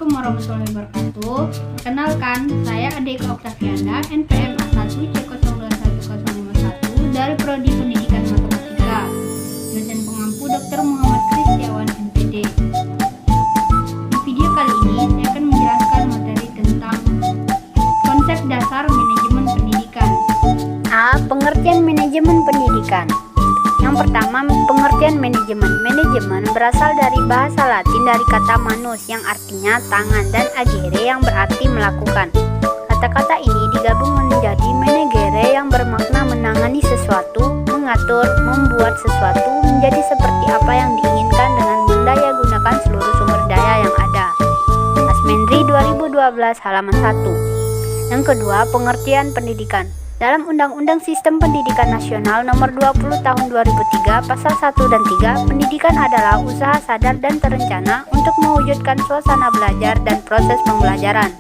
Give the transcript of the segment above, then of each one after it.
Assalamualaikum warahmatullahi wabarakatuh. Perkenalkan, saya Adeka Oktavianda, NPM A1C021051 dari Prodi Pendidikan Matematika. Dosen pengampu Dr. Muhammad Kristiawan, MPD. Di video kali ini, saya akan menjelaskan materi tentang konsep dasar manajemen pendidikan. A. Pengertian manajemen pendidikan. Yang pertama, pengertian manajemen. Manajemen berasal dari bahasa Latin dari kata manus yang artinya tangan dan agere yang berarti melakukan. Kata-kata ini digabung menjadi managere yang bermakna menangani sesuatu, mengatur, membuat sesuatu menjadi seperti apa yang diinginkan dengan mendaya gunakan seluruh sumber daya yang ada. Asmendri 2012 halaman 1. Yang kedua, pengertian pendidikan. Dalam Undang-Undang Sistem Pendidikan Nasional Nomor 20 Tahun 2003 Pasal 1 dan 3, pendidikan adalah usaha sadar dan terencana untuk mewujudkan suasana belajar dan proses pembelajaran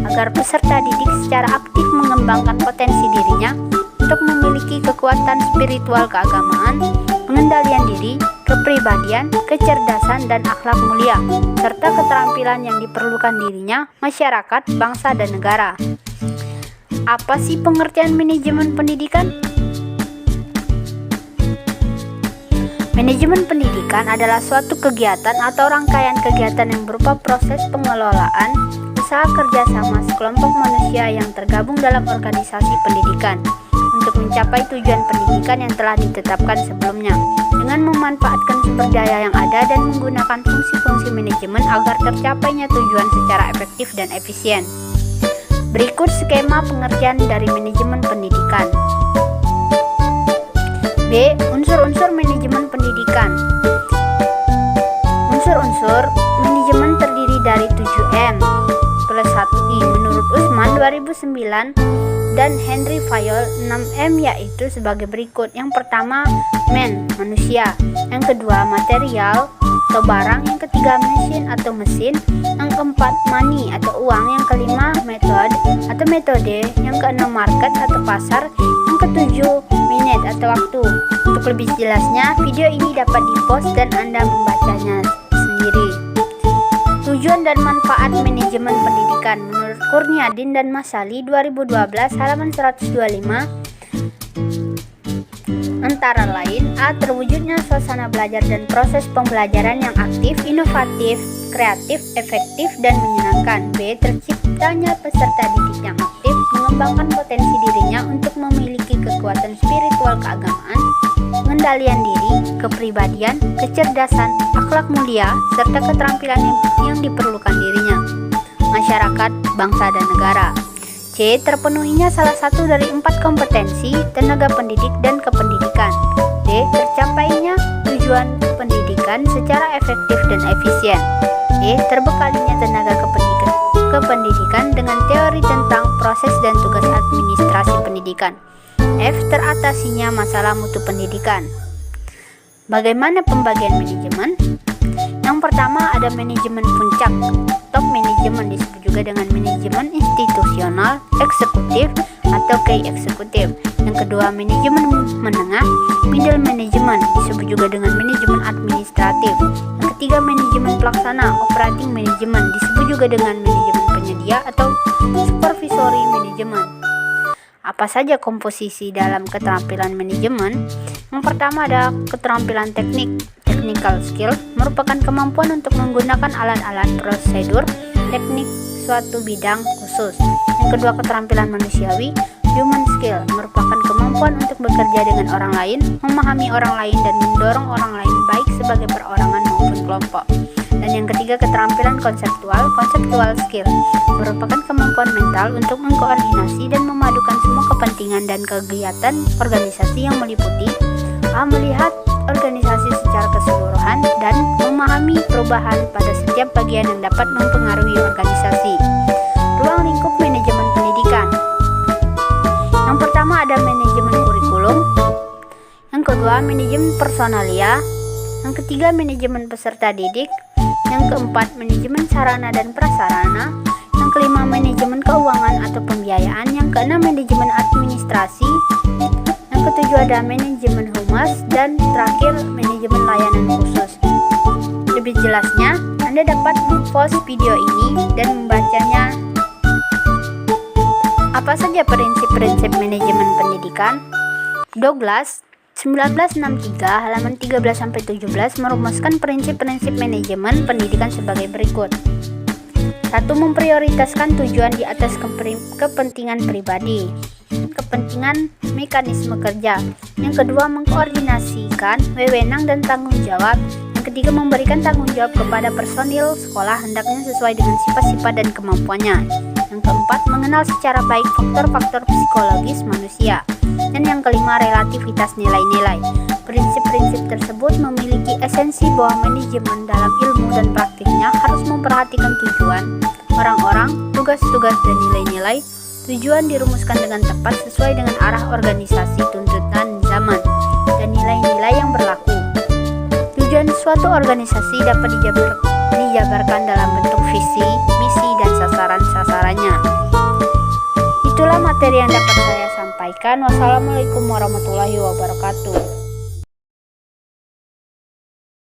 agar peserta didik secara aktif mengembangkan potensi dirinya untuk memiliki kekuatan spiritual keagamaan, pengendalian diri, kepribadian, kecerdasan dan akhlak mulia, serta keterampilan yang diperlukan dirinya, masyarakat, bangsa dan negara. Apa sih pengertian manajemen pendidikan? Manajemen pendidikan adalah suatu kegiatan atau rangkaian kegiatan yang berupa proses pengelolaan, usaha kerjasama sekelompok manusia yang tergabung dalam organisasi pendidikan untuk mencapai tujuan pendidikan yang telah ditetapkan sebelumnya dengan memanfaatkan sumber daya yang ada dan menggunakan fungsi-fungsi manajemen agar tercapainya tujuan secara efektif dan efisien. Berikut skema pengertian dari manajemen pendidikan. B. Unsur-unsur manajemen pendidikan. Unsur-unsur manajemen terdiri dari 7M plus 1I menurut Usman 2009 dan Henry Fayol 6M, yaitu sebagai berikut. Yang pertama, manusia. Yang kedua, material atau barang. Yang ketiga, mesin. Yang keempat, money atau uang. Yang kelima, metode. Yang keenam, market atau pasar. Yang ketujuh, minute atau waktu. Untuk lebih jelasnya, video ini dapat di-post dan Anda membacanya sendiri. Tujuan dan manfaat manajemen pendidikan menurut Kurniadin dan Masali 2012 halaman 125 antara lain: A. Terwujudnya suasana belajar dan proses pembelajaran yang aktif, inovatif, kreatif, efektif, dan menyenangkan. B. Terciptanya peserta didik yang aktif, mengembangkan potensi dirinya untuk memiliki kekuatan spiritual keagamaan, pengendalian diri, kepribadian, kecerdasan, akhlak mulia, serta keterampilan yang diperlukan dirinya, masyarakat, bangsa, dan negara. C. Terpenuhinya salah satu dari 4 kompetensi tenaga pendidik dan kependidikan. D. Tercapainya tujuan pendidikan secara efektif dan efisien. E. Terbekalinya tenaga kependidikan dengan teori tentang proses dan tugas administrasi pendidikan. F. Teratasinya masalah mutu pendidikan. Bagaimana pembagian manajemen? Yang pertama ada manajemen puncak, top manajemen, disebut juga dengan manajemen institusional, eksekutif atau key eksekutif. Yang kedua manajemen menengah, middle management, disebut juga dengan manajemen administratif. Yang ketiga manajemen pelaksana, operating management, disebut juga dengan manajemen penyedia atau supervisory management. Apa saja komposisi dalam keterampilan manajemen? Yang pertama ada keterampilan teknik. Technical skill merupakan kemampuan untuk menggunakan alat-alat prosedur teknik suatu bidang khusus. Yang kedua keterampilan manusiawi. Human skill merupakan kemampuan untuk bekerja dengan orang lain, memahami orang lain, dan mendorong orang lain baik sebagai perorangan maupun kelompok. Dan yang ketiga keterampilan konseptual. Conceptual skill merupakan kemampuan mental untuk mengkoordinasi dan memadukan semua kepentingan dan kegiatan organisasi yang meliputi A. Melihat organisasi secara keseluruhan dan memahami perubahan pada setiap bagian yang dapat mempengaruhi organisasi. Ruang lingkup manajemen pendidikan. Yang pertama ada manajemen kurikulum. Yang kedua manajemen personalia. Yang ketiga manajemen peserta didik. Yang keempat manajemen sarana dan prasarana. Yang kelima manajemen keuangan atau pembiayaan. Yang keenam manajemen administrasi. Yang ketujuh ada manajemen humas, dan terakhir manajemen layanan khusus. Lebih jelasnya, Anda Anda dapat mempost video ini dan membacanya. Apa saja prinsip-prinsip manajemen pendidikan? Douglas 1963 halaman 13-17 merumuskan prinsip-prinsip manajemen pendidikan sebagai berikut. 1. Memprioritaskan tujuan di atas kepentingan pribadi. Kepentingan mekanisme kerja. Yang kedua, mengkoordinasikan wewenang dan tanggung jawab. Yang ketiga, memberikan tanggung jawab kepada personil sekolah hendaknya sesuai dengan sifat-sifat dan kemampuannya. Yang keempat, mengenal secara baik faktor-faktor psikologis manusia. Dan yang kelima, relativitas nilai-nilai. Prinsip-prinsip tersebut memiliki esensi bahwa manajemen dalam ilmu dan praktiknya harus memperhatikan tujuan, orang-orang, tugas-tugas dan nilai-nilai. Tujuan dirumuskan dengan tepat sesuai dengan arah organisasi, tuntutan zaman, dan nilai-nilai yang berlaku. Tujuan suatu organisasi dapat dijabarkan dalam bentuk visi, misi, dan sasaran-sasarannya. Itulah materi yang dapat saya sampaikan. Wassalamualaikum warahmatullahi wabarakatuh.